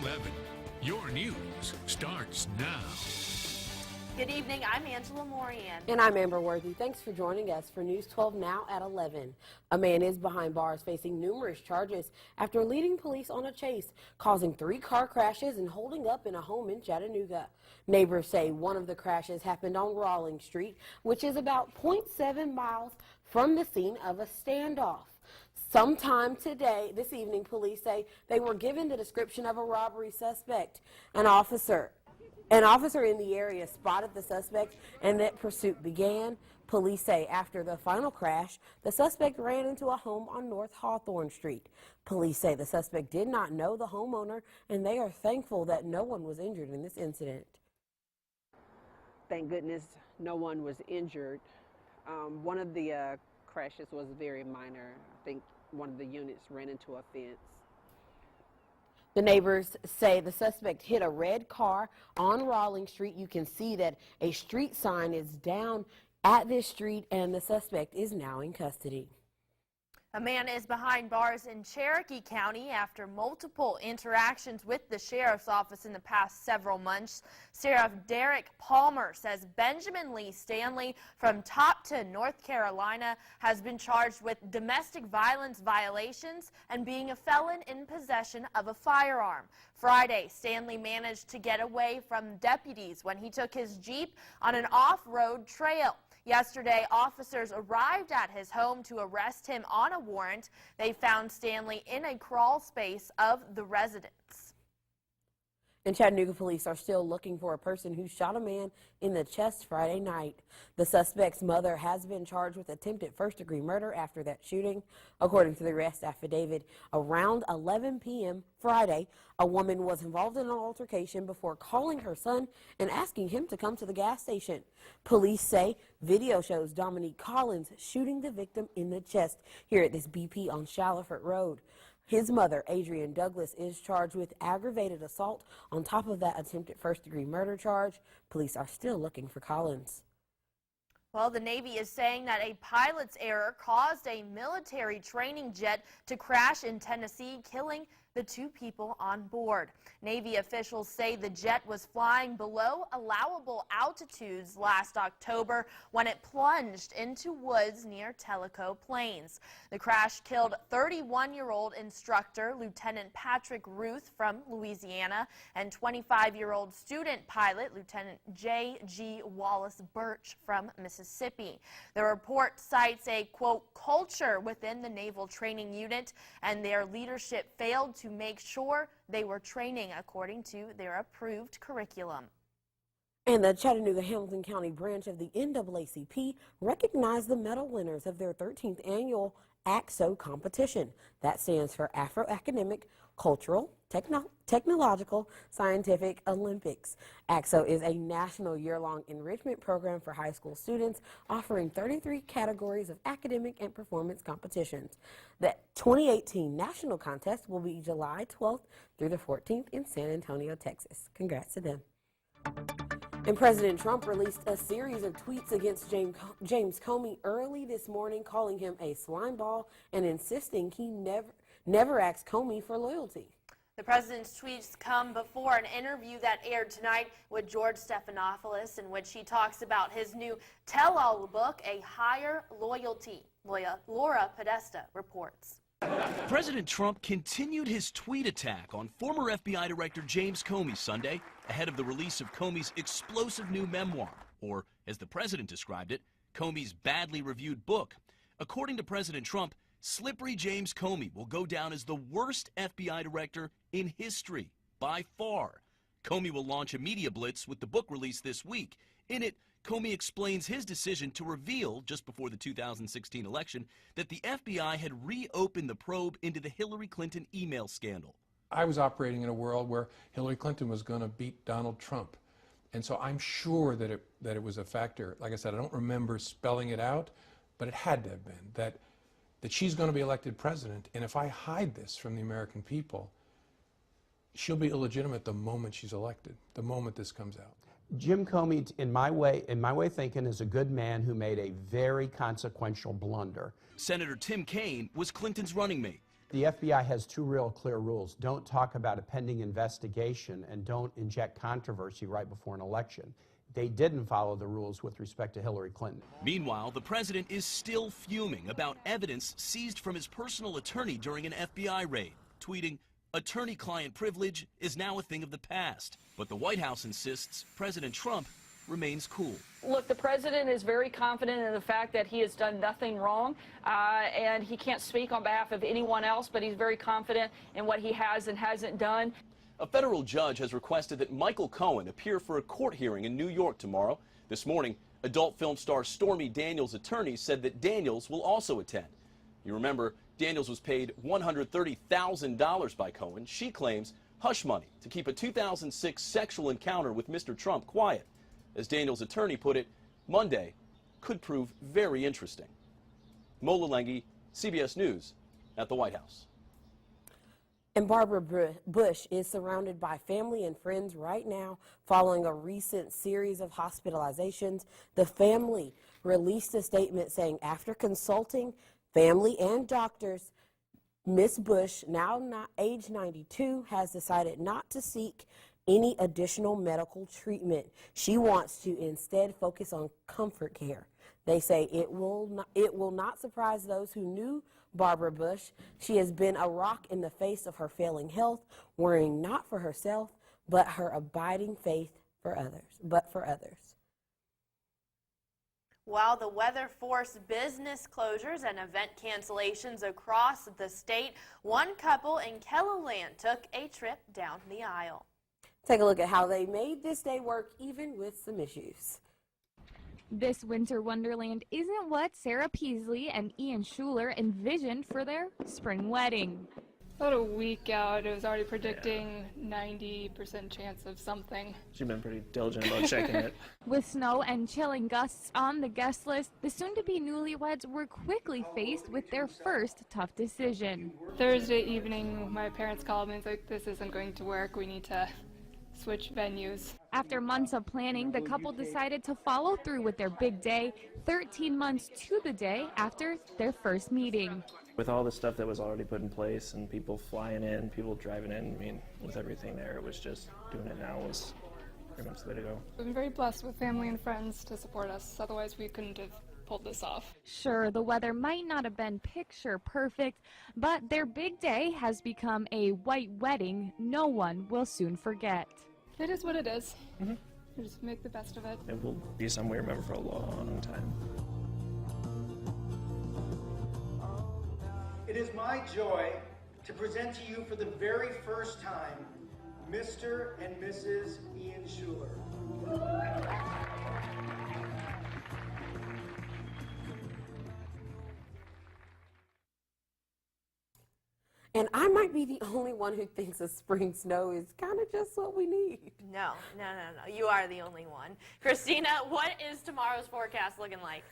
11. Your news starts now. Good evening, I'm Angela Morian. And I'm Amber Worthy. Thanks for joining us for News 12 Now at 11. A man is behind bars facing numerous charges after leading police on a chase, causing 3 car crashes and holding up in a home in Chattanooga. Neighbors say one of the crashes happened on Rawlings Street, which is about 0.7 miles from the scene of a standoff. Sometime this evening, police say they were given the description of a robbery suspect. An officer in the area spotted the suspect and that pursuit began. Police say after the final crash, the suspect ran into a home on North Hawthorne Street. Police say the suspect did not know the homeowner and they are thankful that no one was injured in this incident. Thank goodness no one was injured. One of the crashes was very minor. I think one of the units ran into a fence. The neighbors say the suspect hit a red car on Rawlings Street. You can see that a street sign is down at this street and the suspect is now in custody. A man is behind bars in Cherokee County after multiple interactions with the sheriff's office in the past several months. Sheriff Derek Palmer says Benjamin Lee Stanley from Topton, North Carolina, has been charged with domestic violence violations and being a felon in possession of a firearm. Friday, Stanley managed to get away from deputies when he took his Jeep on an off-road trail. Yesterday, officers arrived at his home to arrest him on a warrant. They found Stanley in a crawl space of the residence. And Chattanooga police are still looking for a person who shot a man in the chest Friday night. The suspect's mother has been charged with attempted first-degree murder after that shooting. According to the arrest affidavit, around 11 p.m. Friday, a woman was involved in an altercation before calling her son and asking him to come to the gas station. Police say video shows Dominique Collins shooting the victim in the chest here at this BP on Shaliford Road. His mother, Adrienne Douglas, is charged with aggravated assault on top of that attempted first-degree murder charge. Police are still looking for Collins. Well, the Navy is saying that a pilot's error caused a military training jet to crash in Tennessee, killing the 2 people on board. Navy officials say the jet was flying below allowable altitudes last October when it plunged into woods near Tellico Plains. The crash killed 31-year-old instructor Lieutenant Patrick Ruth from Louisiana and 25-year-old student pilot Lieutenant J.G. Wallace Birch from Mississippi. The report cites a, quote, culture within the Naval Training Unit, and their leadership failed to make sure they were training according to their approved curriculum. And the Chattanooga-Hamilton County branch of the NAACP recognized the medal winners of their 13th annual ACTSO competition. That stands for Afro-Academic, Cultural, Technological, Scientific Olympics. ACTSO is a national year-long enrichment program for high school students offering 33 categories of academic and performance competitions. The 2018 national contest will be July 12th through the 14th in San Antonio, Texas. Congrats to them. And President Trump released a series of tweets against James Comey early this morning, calling him a slimeball and insisting he never asked Comey for loyalty. The president's tweets come before an interview that aired tonight with George Stephanopoulos, in which he talks about his new tell-all book, A Higher Loyalty. Laura Podesta reports. President Trump continued his tweet attack on former FBI Director James Comey Sunday ahead of the release of Comey's explosive new memoir, or as the president described it, Comey's badly reviewed book. According to President Trump, Slippery James Comey will go down as the worst FBI director in history, by far. Comey will launch a media blitz with the book release this week. In it, Comey explains his decision to reveal, just before the 2016 election, that the FBI had reopened the probe into the Hillary Clinton email scandal. I was operating in a world where Hillary Clinton was going to beat Donald Trump. And so I'm sure that it was a factor. Like I said, I don't remember spelling it out, but it had to have been that she's going to be elected president. And if I hide this from the American people, she'll be illegitimate the moment she's elected, the moment this comes out. Jim Comey, in my way of thinking, is a good man who made a very consequential blunder. Senator Tim Kaine was Clinton's running mate. The FBI has two real clear rules. Don't talk about a pending investigation and don't inject controversy right before an election. They didn't follow the rules with respect to Hillary Clinton. Meanwhile, the president is still fuming about evidence seized from his personal attorney during an FBI raid, tweeting, "Attorney-client privilege is now a thing of the past." But the White House insists President Trump remains cool. Look, the president is very confident in the fact that he has done nothing wrong, and he can't speak on behalf of anyone else, but he's very confident in what he has and hasn't done. A federal judge has requested that Michael Cohen appear for a court hearing in New York tomorrow. This morning, adult film star Stormy Daniels' attorney said that Daniels will also attend. You remember, Daniels was paid $130,000 by Cohen. She claims hush money to keep a 2006 sexual encounter with Mr. Trump quiet. As Daniels' attorney put it, Monday could prove very interesting. Mo Lalengi, CBS News at the White House. And Barbara Bush is surrounded by family and friends right now following a recent series of hospitalizations. The family released a statement saying after consulting family and doctors, Miss Bush, now age 92, has decided not to seek any additional medical treatment. She wants to instead focus on comfort care. They say it will not surprise those who knew Barbara Bush. She has been a rock in the face of her failing health, worrying not for herself, but her abiding faith for others. While the weather forced business closures and event cancellations across the state, one couple in Kelloland took a trip down the aisle. Take a look at how they made this day work even with some issues. This winter wonderland isn't what Sarah Peasley and Ian Schuler envisioned for their spring wedding. About a week out, it was already predicting 90% chance of something. She's been pretty diligent about checking it. With snow and chilling gusts on the guest list, the soon-to-be newlyweds were quickly faced with their first tough decision. Thursday evening, my parents called me and said, this isn't going to work, we need to switch venues. After months of planning, the couple decided to follow through with their big day, 13 months to the day after their first meeting. With all the stuff that was already put in place and people flying in, people driving in, I mean, with everything there, it was just doing it now was pretty much the way to go. We've been very blessed with family and friends to support us, otherwise we couldn't have pulled this off. Sure, the weather might not have been picture perfect, but their big day has become a white wedding no one will soon forget. It is what it is. We just make the best of it. It will be something we remember for a long time. It is my joy to present to you for the very first time, Mr. and Mrs. Ian Schuler. And I might be the only one who thinks a spring snow is kind of just what we need. No. You are the only one. Christina, what is tomorrow's forecast looking like?